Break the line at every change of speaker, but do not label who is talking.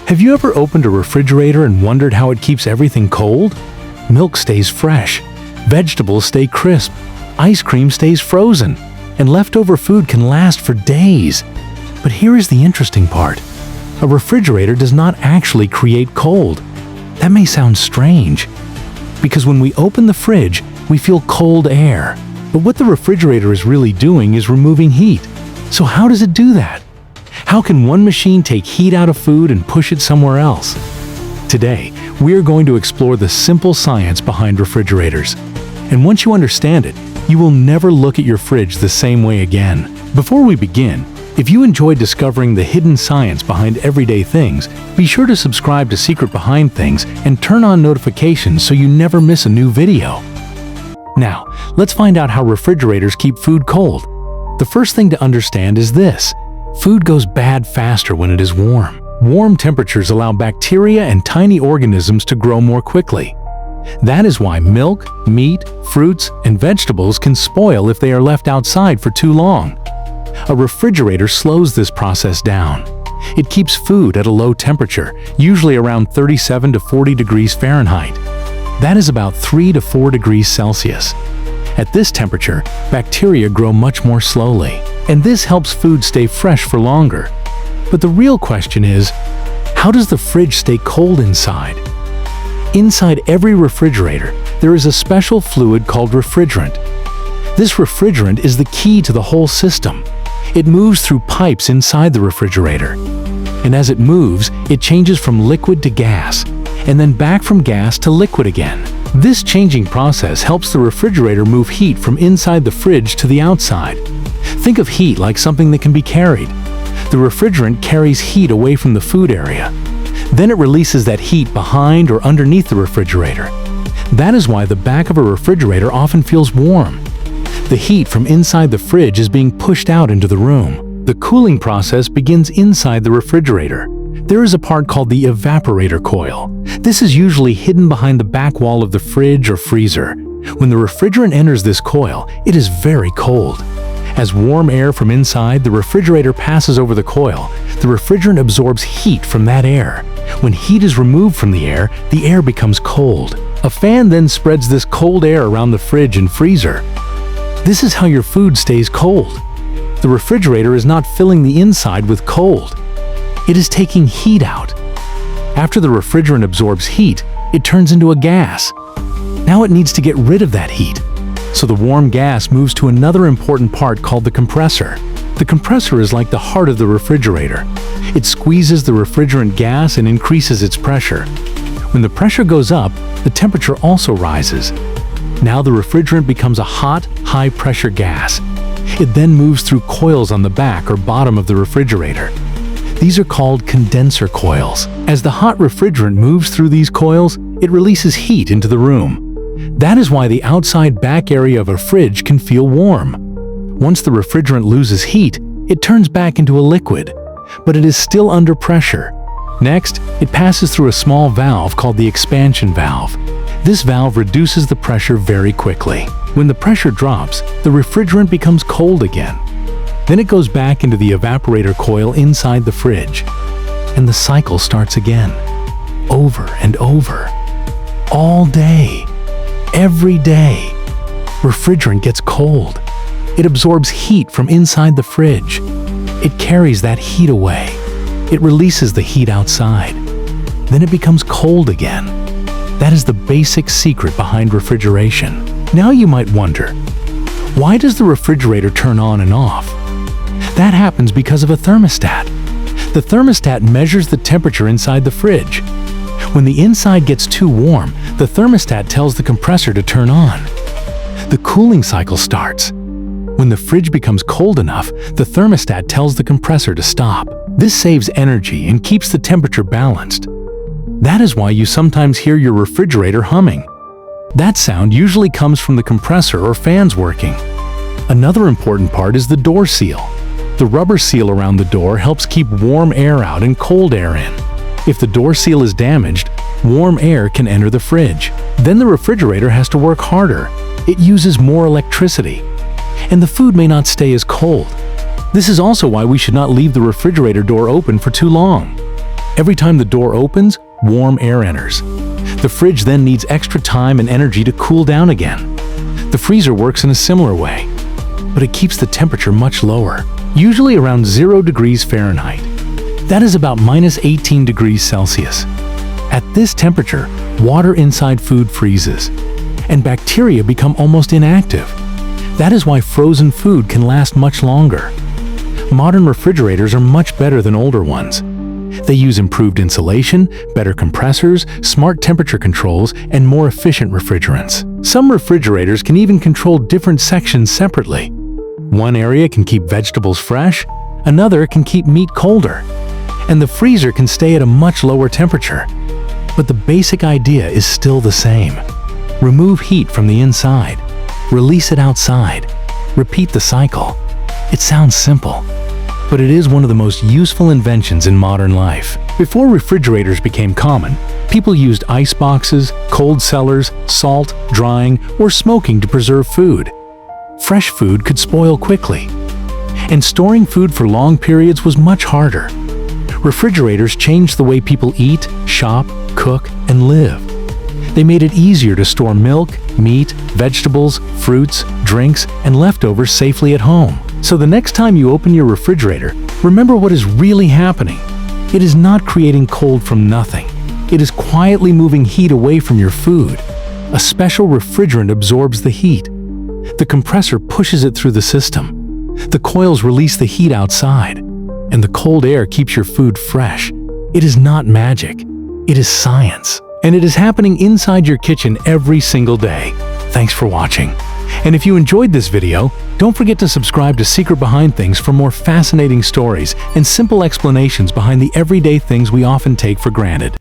Have you ever opened a refrigerator and wondered how it keeps everything cold? Milk stays fresh, vegetables stay crisp, ice cream stays frozen, and leftover food can last for days. But here is the interesting part. A refrigerator does not actually create cold. That may sound strange, because when we open the fridge, we feel cold air. But what the refrigerator is really doing is removing heat. So how does it do that? How can one machine take heat out of food and push it somewhere else? Today, we are going to explore the simple science behind refrigerators. And once you understand it, you will never look at your fridge the same way again. Before we begin, if you enjoy discovering the hidden science behind everyday things, be sure to subscribe to Secret Behind Things and turn on notifications so you never miss a new video. Now, let's find out how refrigerators keep food cold. The first thing to understand is this. Food goes bad faster when it is warm. Warm temperatures allow bacteria and tiny organisms to grow more quickly. That is why milk, meat, fruits, and vegetables can spoil if they are left outside for too long. A refrigerator slows this process down. It keeps food at a low temperature, usually around 37 to 40 degrees Fahrenheit. That is about 3 to 4 degrees Celsius. At this temperature, bacteria grow much more slowly, and this helps food stay fresh for longer. But the real question is, how does the fridge stay cold inside? Inside every refrigerator, there is a special fluid called refrigerant. This refrigerant is the key to the whole system. It moves through pipes inside the refrigerator. And as it moves, it changes from liquid to gas, and then back from gas to liquid again. This changing process helps the refrigerator move heat from inside the fridge to the outside. Think of heat like something that can be carried. The refrigerant carries heat away from the food area. Then it releases that heat behind or underneath the refrigerator. That is why the back of a refrigerator often feels warm. The heat from inside the fridge is being pushed out into the room. The cooling process begins inside the refrigerator. There is a part called the evaporator coil. This is usually hidden behind the back wall of the fridge or freezer. When the refrigerant enters this coil, it is very cold. As warm air from inside the refrigerator passes over the coil, the refrigerant absorbs heat from that air. When heat is removed from the air becomes cold. A fan then spreads this cold air around the fridge and freezer. This is how your food stays cold. The refrigerator is not filling the inside with cold. It is taking heat out. After the refrigerant absorbs heat, it turns into a gas. Now it needs to get rid of that heat. So the warm gas moves to another important part called the compressor. The compressor is like the heart of the refrigerator. It squeezes the refrigerant gas and increases its pressure. When the pressure goes up, the temperature also rises. Now the refrigerant becomes a hot, high-pressure gas. It then moves through coils on the back or bottom of the refrigerator. These are called condenser coils. As the hot refrigerant moves through these coils, it releases heat into the room. That is why the outside back area of a fridge can feel warm. Once the refrigerant loses heat, it turns back into a liquid, but it is still under pressure. Next, it passes through a small valve called the expansion valve. This valve reduces the pressure very quickly. When the pressure drops, the refrigerant becomes cold again. Then it goes back into the evaporator coil inside the fridge, and the cycle starts again, over and over, all day, every day. Refrigerant gets cold. It absorbs heat from inside the fridge. It carries that heat away. It releases the heat outside. Then it becomes cold again. That is the basic secret behind refrigeration. Now you might wonder, why does the refrigerator turn on and off? That happens because of a thermostat. The thermostat measures the temperature inside the fridge. When the inside gets too warm, the thermostat tells the compressor to turn on. The cooling cycle starts. When the fridge becomes cold enough, the thermostat tells the compressor to stop. This saves energy and keeps the temperature balanced. That is why you sometimes hear your refrigerator humming. That sound usually comes from the compressor or fans working. Another important part is the door seal. The rubber seal around the door helps keep warm air out and cold air in. If the door seal is damaged, warm air can enter the fridge. Then the refrigerator has to work harder. It uses more electricity, and the food may not stay as cold. This is also why we should not leave the refrigerator door open for too long. Every time the door opens, warm air enters. The fridge then needs extra time and energy to cool down again. The freezer works in a similar way, but it keeps the temperature much lower, usually around 0 degrees Fahrenheit. That is about minus 18 degrees Celsius. At this temperature, water inside food freezes, and bacteria become almost inactive. That is why frozen food can last much longer. Modern refrigerators are much better than older ones. They use improved insulation, better compressors, smart temperature controls, and more efficient refrigerants. Some refrigerators can even control different sections separately. One area can keep vegetables fresh, another can keep meat colder, and the freezer can stay at a much lower temperature. But the basic idea is still the same. Remove heat from the inside, release it outside, repeat the cycle. It sounds simple, but it is one of the most useful inventions in modern life. Before refrigerators became common, people used ice boxes, cold cellars, salt, drying, or smoking to preserve food. Fresh food could spoil quickly, and storing food for long periods was much harder. Refrigerators changed the way people eat, shop, cook, and live. They made it easier to store milk, meat, vegetables, fruits, drinks, and leftovers safely at home. So the next time you open your refrigerator, remember what is really happening. It is not creating cold from nothing. It is quietly moving heat away from your food. A special refrigerant absorbs the heat. The compressor pushes it through the system. The coils release the heat outside, and the cold air keeps your food fresh. It is not magic. It is science. And it is happening inside your kitchen every single day. Thanks for watching. And if you enjoyed this video, don't forget to subscribe to Secret Behind Things for more fascinating stories and simple explanations behind the everyday things we often take for granted.